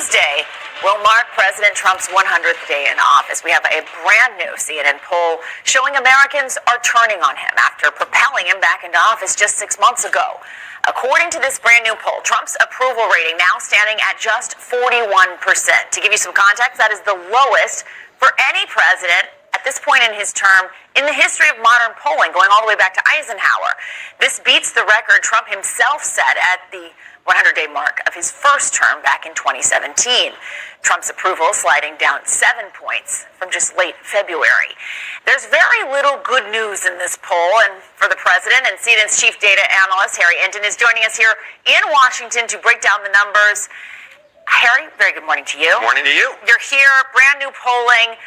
Tuesday will mark President Trump's 100th day in office. We have a brand new CNN poll showing Americans are turning on him after propelling him back into office just 6 months ago. According to this brand new poll, Trump's approval rating now standing at just 41%. To give you some context, that is the lowest for any president at this point in his term in the history of modern polling, going all the way back to Eisenhower. This beats the record Trump himself set at the 100-day mark of his first term back in 2017. Trump's approval sliding down 7 points from just late February. There's very little good news in this poll, and for the president, and CNN's chief data analyst, Harry Inton, is joining us here in Washington to break down the numbers. Harry, very good morning to you. Good morning to you. You're here, brand new polling.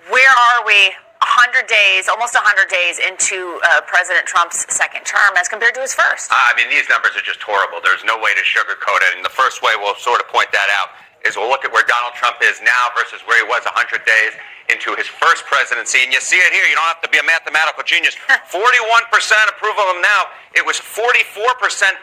Where are we 100 days, almost 100 days into President Trump's second term as compared to his first? I mean, these numbers are just horrible. There's no way to sugarcoat it. And the first way we'll sort of point that out is we'll look at where Donald Trump is now versus where he was 100 days into his first presidency. And you see it here. You don't have to be a mathematical genius. 41% approval of him now. It was 44%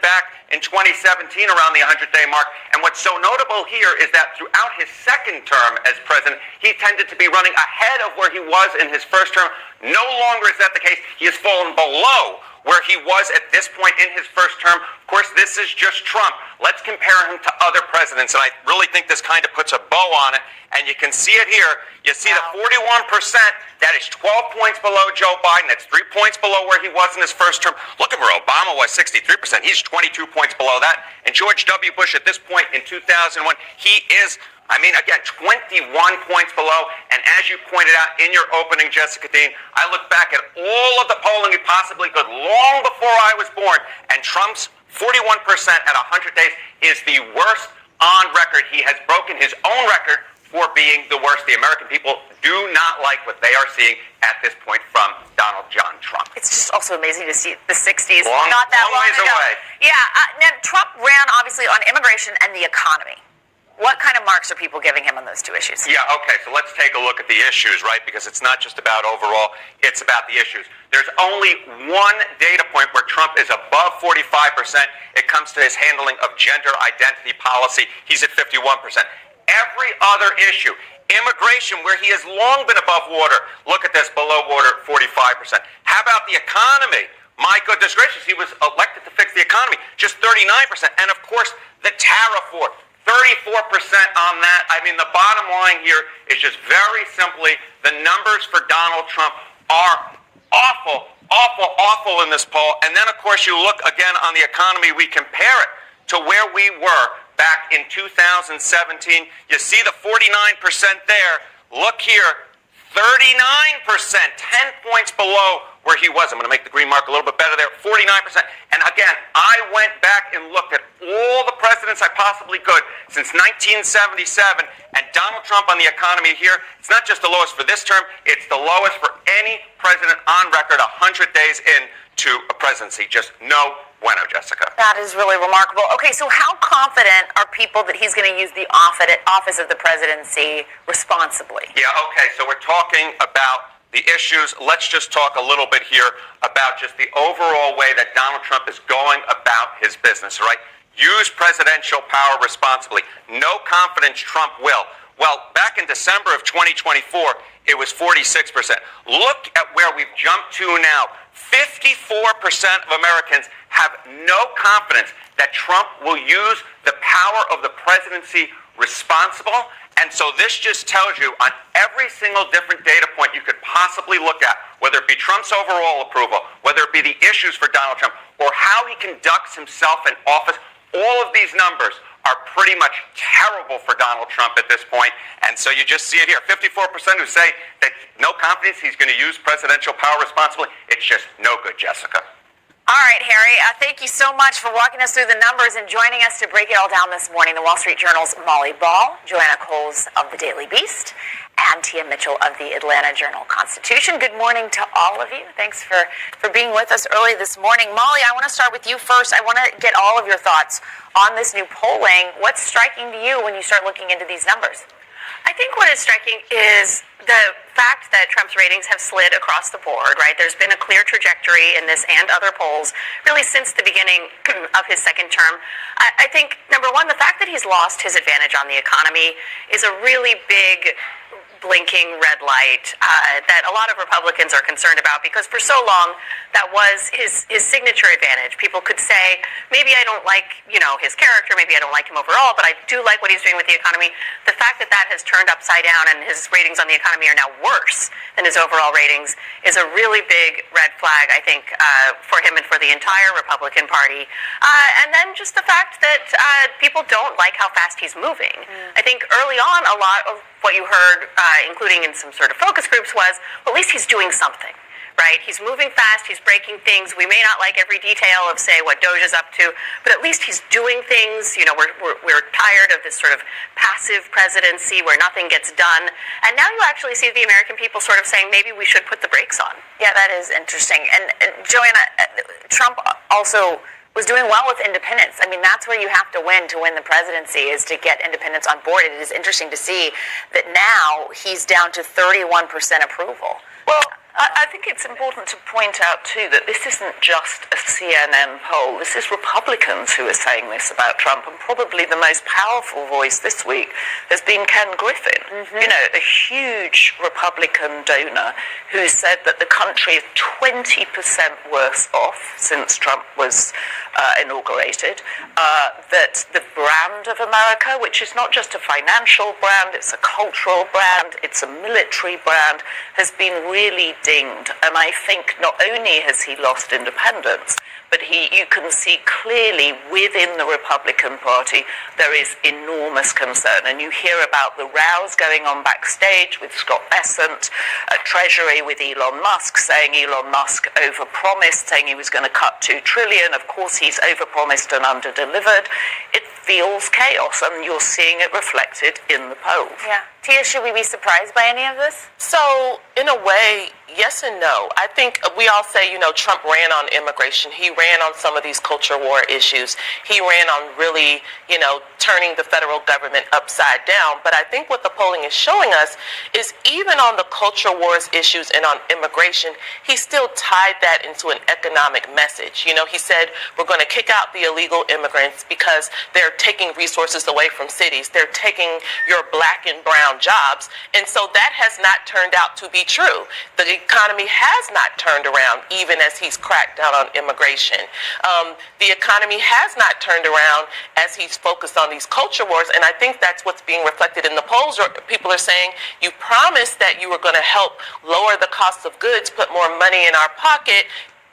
back in 2017 around the 100-day mark. And what's so notable here is that throughout his second term as president, he tended to be running ahead of where he was in his first term. No longer is that the case. He has fallen below where he was at this point in his first term. Of course, this is just Trump. Let's compare him to other presidents, and I really think this kind of puts a bow on it, and you can see it here. You see the 41%, that is 12 points below Joe Biden. That's 3 points below where he was in his first term. Look at where Obama was, 63%. He's 22 points below that. And George W. Bush at this point in 2001, he is, again, 21 points below. And as you pointed out in your opening, Jessica Dean, I look back at all of the polling we possibly could long before I was born, and Trump's 41% at 100 days is the worst on record. He has broken his own record for being the worst. The American people do not like what they are seeing at this point from Donald John Trump. It's just also amazing to see the 60s not that long ways ago. Away. Yeah, now Trump ran obviously on immigration and the economy. What kind of marks are people giving him on those two issues? Yeah, okay, so let's take a look at the issues, right? Because it's not just about overall, it's about the issues. There's only one data point where Trump is above 45%. It comes to his handling of gender identity policy. He's at 51%. Every other issue, immigration, where he has long been above water, look at this, below water, 45%. How about the economy? My goodness gracious, he was elected to fix the economy, just 39%. And of course, the tariff war, 34% on that. The bottom line here is just very simply the numbers for Donald Trump are awful, awful, awful in this poll. And then, of course, you look again on the economy, we compare it to where we were back in 2017. You see the 49% there. Look here, 39%, 10 points below where he was. I'm going to make the green mark a little bit better there, 49%. And again, I went back and looked at all the presidents I possibly could since 1977, and Donald Trump on the economy here, it's not just the lowest for this term, it's the lowest for any president on record 100 days into a presidency. Just no bueno, Jessica. That is really remarkable. Okay, so how confident are people that he's going to use the office of the presidency responsibly? Yeah, okay, so we're talking about the issues. Let's just talk a little bit here about just the overall way that Donald Trump is going about his business, right? Use presidential power responsibly. No confidence Trump will. Well, back in December of 2024, it was 46%. Look at where we've jumped to now. 54% of Americans have no confidence that Trump will use the power of the presidency responsible. And so this just tells you on every single different data point you could possibly look at, whether it be Trump's overall approval, whether it be the issues for Donald Trump, or how he conducts himself in office, all of these numbers are pretty much terrible for Donald Trump at this point. And so you just see it here. 54% who say that no confidence he's going to use presidential power responsibly. It's just no good, Jessica. All right, Harry, thank you so much for walking us through the numbers and joining us to break it all down this morning. The Wall Street Journal's Molly Ball, Joanna Coles of the Daily Beast, and Tia Mitchell of the Atlanta Journal-Constitution. Good morning to all of you. Thanks for being with us early this morning. Molly, I want to start with you first. I want to get all of your thoughts on this new polling. What's striking to you when you start looking into these numbers? I think what is striking is the fact that Trump's ratings have slid across the board, right? There's been a clear trajectory in this and other polls really since the beginning of his second term. I think, number one, the fact that he's lost his advantage on the economy is a really big blinking red light that a lot of Republicans are concerned about, because for so long that was his signature advantage. People could say, maybe I don't like, his character, maybe I don't like him overall, but I do like what he's doing with the economy. The fact that that has turned upside down and his ratings on the economy are now worse than his overall ratings is a really big red flag, I think, for him and for the entire Republican Party. And then just the fact that people don't like how fast he's moving. I think early on, a lot of what you heard, including in some sort of focus groups, was, well, at least he's doing something, right? He's moving fast, he's breaking things. We may not like every detail of, say, what Doge is up to, but at least he's doing things. We're tired of this sort of passive presidency where nothing gets done. And now you actually see the American people sort of saying, maybe we should put the brakes on. Yeah, that is interesting. And Joanna, Trump also was doing well with independents. I mean, that's where you have to win the presidency, is to get independents on board. It is interesting to see that now he's down to 31% approval. Well, I think it's important to point out, too, that this isn't just a CNN poll. This is Republicans who are saying this about Trump, and probably the most powerful voice this week has been Ken Griffin, a huge Republican donor who said that the country is 20% worse off since Trump was inaugurated, that the brand of America, which is not just a financial brand, it's a cultural brand, it's a military brand, has been really dinged. And I think not only has he lost independence, but you can see clearly within the Republican Party there is enormous concern. And you hear about the rows going on backstage with Scott Bessent at Treasury, with Elon Musk, saying Elon Musk overpromised, saying he was going to cut $2 trillion. Of course, he's overpromised and underdelivered. It feels chaos, and you're seeing it reflected in the polls. Yeah. Tia, should we be surprised by any of this? So, in a way, yes and no. I think we all say, Trump ran on immigration. He ran on some of these culture war issues. He ran on really, turning the federal government upside down. But I think what the polling is showing us is even on the culture wars issues and on immigration, he still tied that into an economic message. He said, we're going to kick out the illegal immigrants because they're taking resources away from cities. They're taking your black and brown jobs. And so that has not turned out to be true. The economy has not turned around, even as he's cracked down on immigration. The economy has not turned around as he's focused on these culture wars. And I think that's what's being reflected in the polls. People are saying, you promised that you were going to help lower the cost of goods, put more money in our pocket,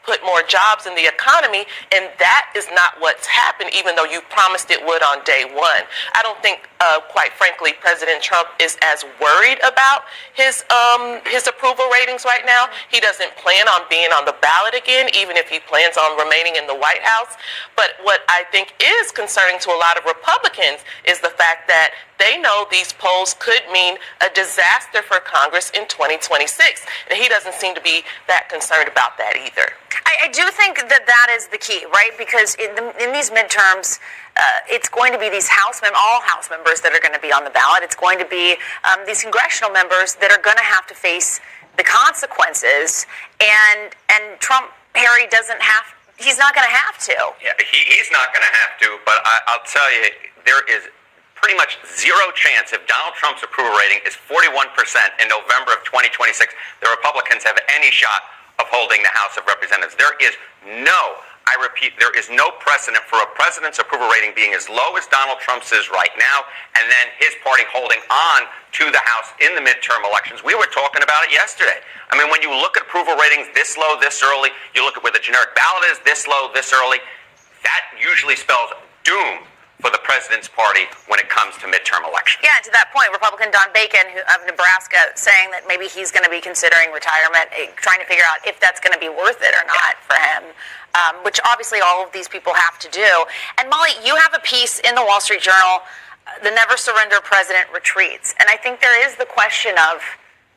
put more jobs in the economy, and that is not what's happened, even though you promised it would on day one. I don't think, quite frankly, President Trump is as worried about his approval ratings right now. He doesn't plan on being on the ballot again, even if he plans on remaining in the White House. But what I think is concerning to a lot of Republicans is the fact that they know these polls could mean a disaster for Congress in 2026. And he doesn't seem to be that concerned about that either. I do think that is the key, right? Because in these midterms, it's going to be these all House members that are going to be on the ballot. It's going to be these congressional members that are going to have to face the consequences. And Trump, Harry, he's not going to have to. Yeah, he's not going to have to, but I'll tell you, there is pretty much zero chance. If Donald Trump's approval rating is 41% in November of 2026, the Republicans have any shot of holding the House of Representatives. There is no precedent for a president's approval rating being as low as Donald Trump's is right now, and then his party holding on to the House in the midterm elections. We were talking about it yesterday. I mean, when you look at approval ratings this low, this early, you look at where the generic ballot is this low, this early, that usually spells doom for the president's party when it comes to midterm elections. Yeah, to that point, Republican Don Bacon of Nebraska saying that maybe he's going to be considering retirement, trying to figure out if that's going to be worth it or not for him, which obviously all of these people have to do. And Molly, you have a piece in the Wall Street Journal, The Never Surrender President Retreats. And I think there is the question of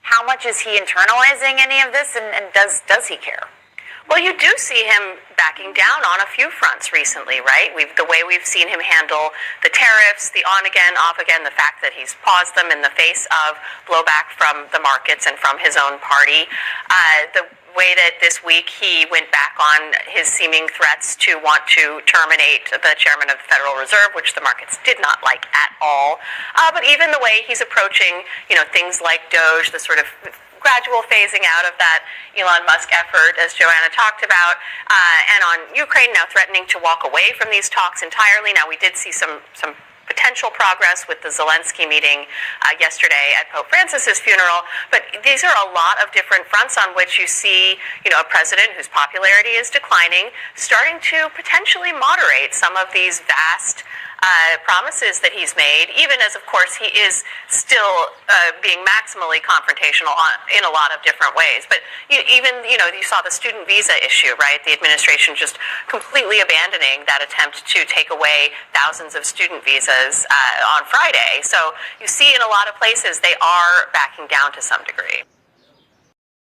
how much is he internalizing any of this, and does he care? Well, you do see him backing down on a few fronts recently, right? The way we've seen him handle the tariffs, the on again, off again, the fact that he's paused them in the face of blowback from the markets and from his own party. The way that this week he went back on his seeming threats to want to terminate the chairman of the Federal Reserve, which the markets did not like at all. But even the way he's approaching, things like Doge, the sort of gradual phasing out of that Elon Musk effort, as Joanna talked about, and on Ukraine, now threatening to walk away from these talks entirely. Now, we did see some potential progress with the Zelensky meeting yesterday at Pope Francis's funeral, but these are a lot of different fronts on which you see, a president whose popularity is declining, starting to potentially moderate some of these vast promises that he's made, even as, of course, he is still being maximally confrontational in a lot of different ways. But even, you saw the student visa issue, right? The administration just completely abandoning that attempt to take away thousands of student visas on Friday. So you see in a lot of places they are backing down to some degree.